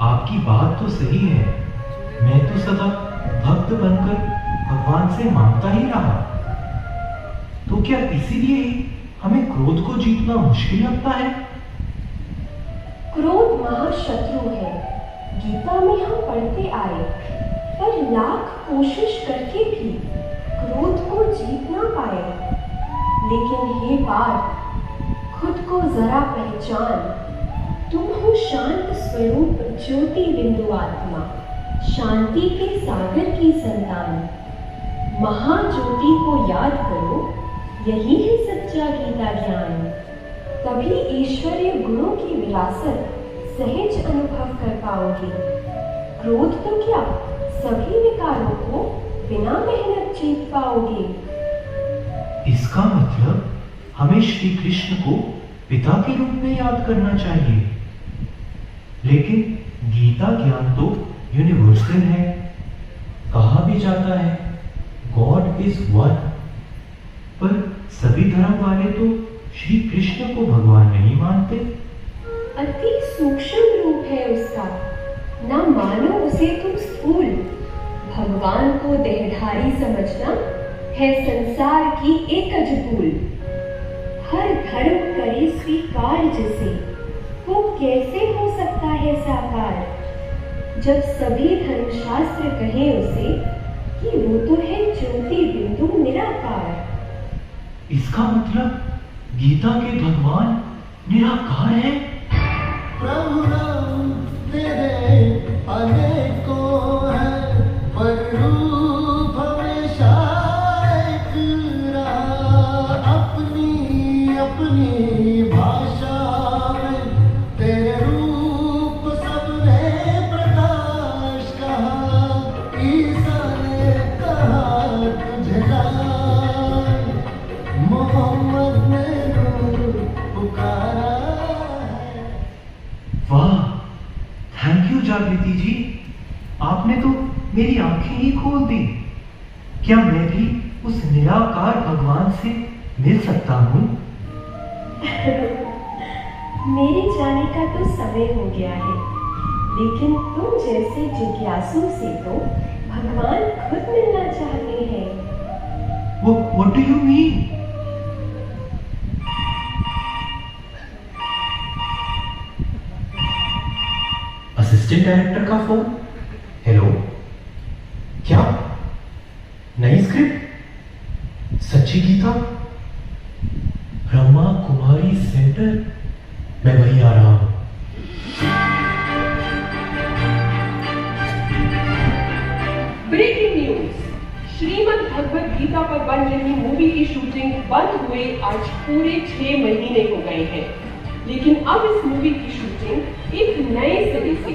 आपकी बात तो सही है। मैं तो सदा भक्त बनकर भगवान से मांगता ही रहा। तो क्या इसीलिए ही हमें क्रोध को जीतना मुश्किल लगता है? क्रोध महाशत्रु है, गीता में हम पढ़ते आए। पर लाख कोशिश करके भी क्रोध को जीत ना पाए। लेकिन हे पार्थ, खुद को जरा पहचान। तुम हो शांत स्वरूप ज्योति बिंदु आत्मा, शांति के सागर की संतान। महाज्योति को याद करो, यही है सच्चा गीता ज्ञान। तभी ईश्वरीय गुणों की विरासत सहज अनुभव कर पाओगे। क्रोध तो क्या, सभी विकारों को बिना मेहनत जीत पाओगे। इसका मतलब हमें श्री कृष्ण को पिता के रूप में याद करना चाहिए। लेकिन गीता ज्ञान तो यूनिवर्सल है। कहा भी जाता है गॉड इज वन। पर सभी धर्म वाले तो श्री कृष्ण को भगवान नहीं मानते। अति सूक्ष्म रूप है उसका, ना मानो उसे तुम स्थूल। भगवान को देहधारी समझना है संसार की एकज भूल। हर धर्म करे स्वीकार जिसे, वो कैसे हो सकता है साकार। जब सभी धर्मशास्त्र कहे उसे कि वो तो है ज्योति बिंदु निराकार। इसका मतलब गीता के भगवान निराकार है। प्रभु नाम तेरे अनेकों हैं, पर रूप हमेशा एक रहा। अपनी अपनी भाषा में तेरे रूप सबने प्रकाश कहा। ईसा ने कहा तुझे लाए, मोहम्मद ने नूर पुकारा है। वाह, थैंक यू जागृति जी। आपने तो मेरी आंखें ही खोल दी। क्या मैं भी उस निराकार भगवान से मिल सकता हूँ? मेरे जाने का तो समय हो गया है, लेकिन तुम जैसे जिज्ञासु से तो भगवान खुद मिलना चाहते हैं। What do you mean? Assistant director का फोन। हेलो, क्या नई स्क्रिप्ट? सच्ची गीता? ब्रह्मा कुमारी सेंटर? मैं वहीं आ रहा हूं। ब्रेकिंग न्यूज, श्रीमद् भगवद गीता पर बन रही मूवी की शूटिंग बंद हुए आज पूरे 6 महीने हो गए हैं। लेकिन अब इस मूवी की शूटिंग एक नए सिरे से